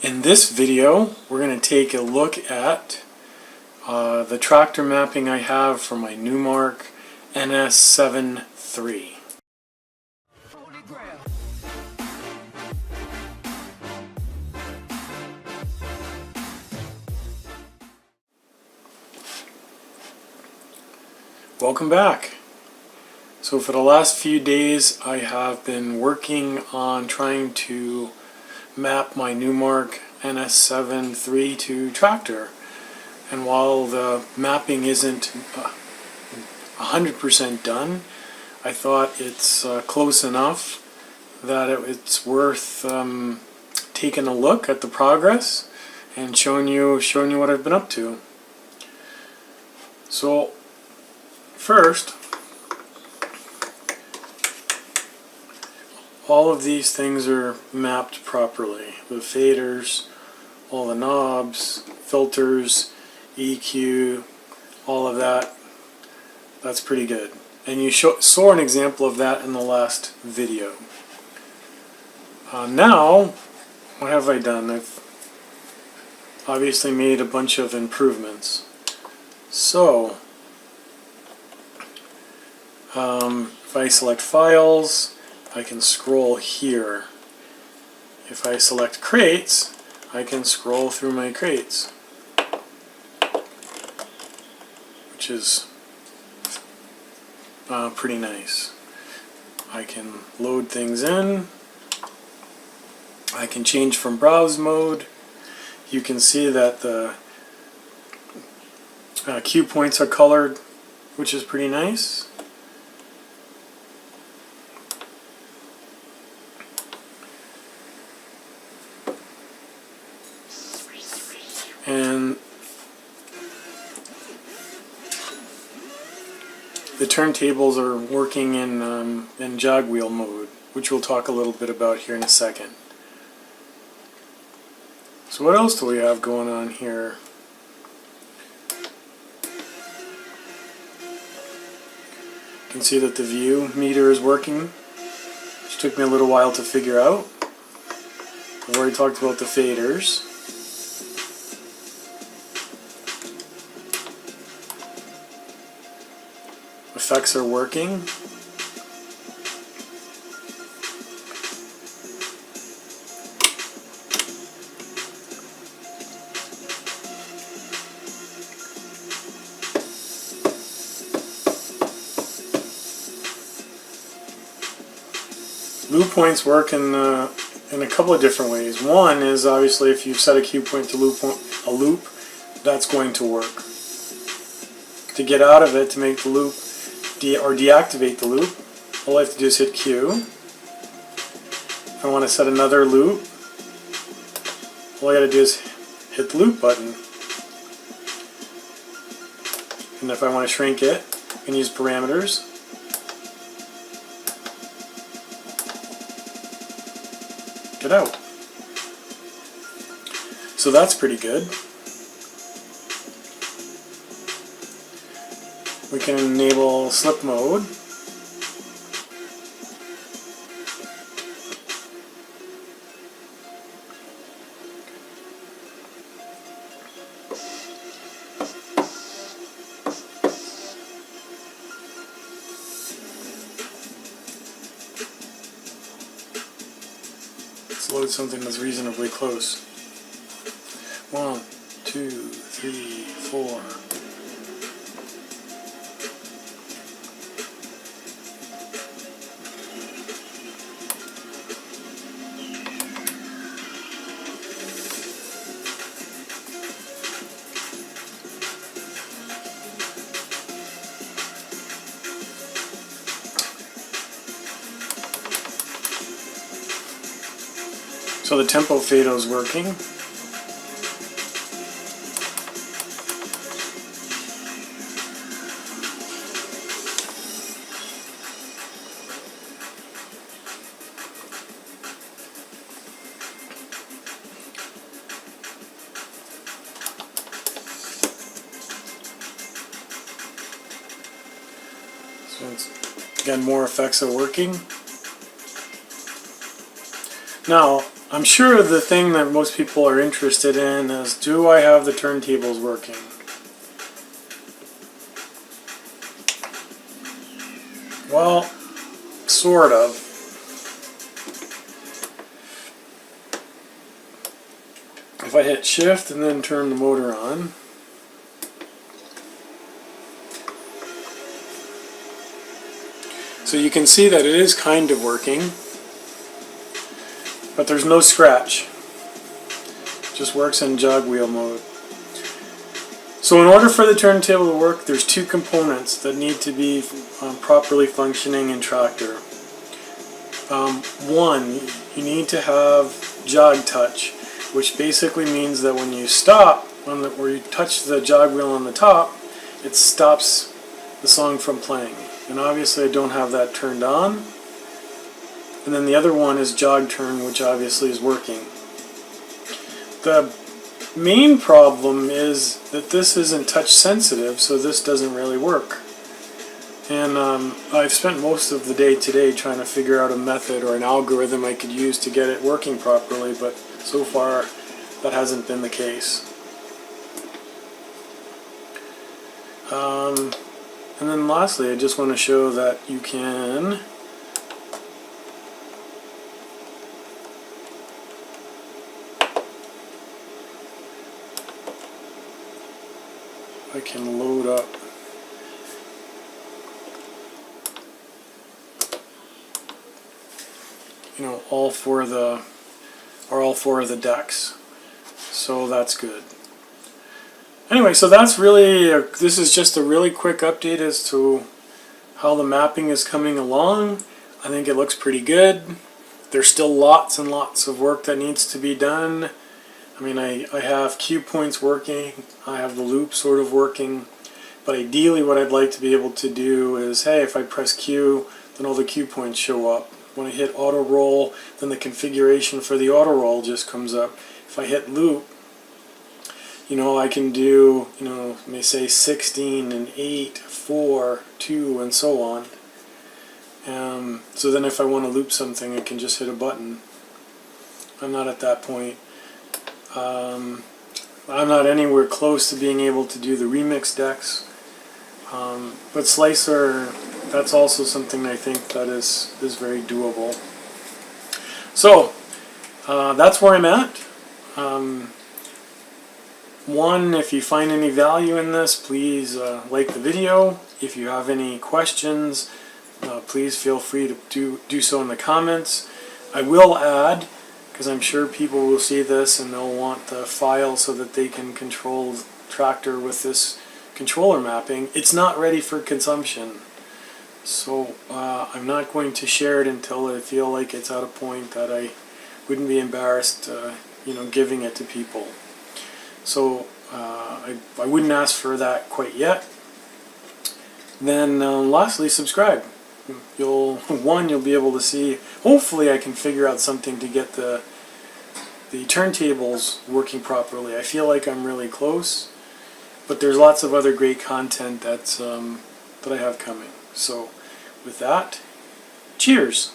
In this video, we're going to take a look at the tractor mapping I have for my Numark NS7 III. Welcome back. So for the last few days I have been working on trying to map my Numark NS7 III to Traktor, and while the mapping isn't 100% done, I thought it's close enough that it's worth taking a look at the progress and showing you what I've been up to. So first, all of these things are mapped properly. The faders, all the knobs, filters, EQ, all of that. That's pretty good. And you saw an example of that in the last video. Now, what have I done? I've obviously made a bunch of improvements. So, if I select files, I can scroll here. If I select crates, I can scroll through my crates, which is pretty nice. I can load things in. I can change from browse mode. You can see that the cue points are colored, which is pretty nice. And the turntables are working in jogwheel mode, which we'll talk a little bit about here in a second. So what else do we have going on here? You can see that the view meter is working, which took me a little while to figure out. I've already talked about the faders. Effects are working. Loop points work in a couple of different ways. One is obviously if you set a cue point to a loop, that's going to work. To get out of it, to make the loop or deactivate the loop, all I have to do is hit Q. If I want to set another loop, all I got to do is hit the loop button. And if I want to shrink it, I can use parameters. Get out. So that's pretty good. We can enable slip mode. Let's load something that's reasonably close. 1, 2, 3, 4. So the tempo fader is working. So it's, again, more effects are working. Now, I'm sure the thing that most people are interested in is, do I have the turntables working? Well, sort of. If I hit shift and then turn the motor on, so you can see that it is kind of working, but there's no scratch. It just works in jog wheel mode. So in order for the turntable to work, there's two components that need to be properly functioning in Traktor. One, you need to have jog touch, which basically means that when you stop, or you touch the jog wheel on the top, it stops the song from playing. And obviously I don't have that turned on. And then the other one is jog turn, which obviously is working. The main problem is that this isn't touch sensitive, so this doesn't really work. And I've spent most of the day today trying to figure out a method or an algorithm I could use to get it working properly, but so far that hasn't been the case. And then lastly, I just want to show that you can load up all four of the decks, so that's good. Anyway, so that's really this is just a really quick update as to how the mapping is coming along. I think it looks pretty good. There's still lots and lots of work that needs to be done. I mean, I have cue points working, I have the loop sort of working, but ideally what I'd like to be able to do is, hey, if I press Q, then all the cue points show up. When I hit auto roll, then the configuration for the auto roll just comes up. If I hit loop, I can do, let me say 16 and 8, 4, 2, and so on. So then if I want to loop something, I can just hit a button. I'm not at that point. I'm not anywhere close to being able to do the remix decks. But Slicer, that's also something I think that is very doable. So, that's where I'm at. One, if you find any value in this, please like the video. If you have any questions, please feel free to do so in the comments. I will add, because I'm sure people will see this and they'll want the file so that they can control Traktor with this controller mapping. It's not ready for consumption, so I'm not going to share it until I feel like it's at a point that I wouldn't be embarrassed giving it to people. So I wouldn't ask for that quite yet. Then lastly, subscribe. You'll be able to see, hopefully I can figure out something to get the turntables working properly. I feel like I'm really close, but there's lots of other great content that I have coming. So with that, cheers!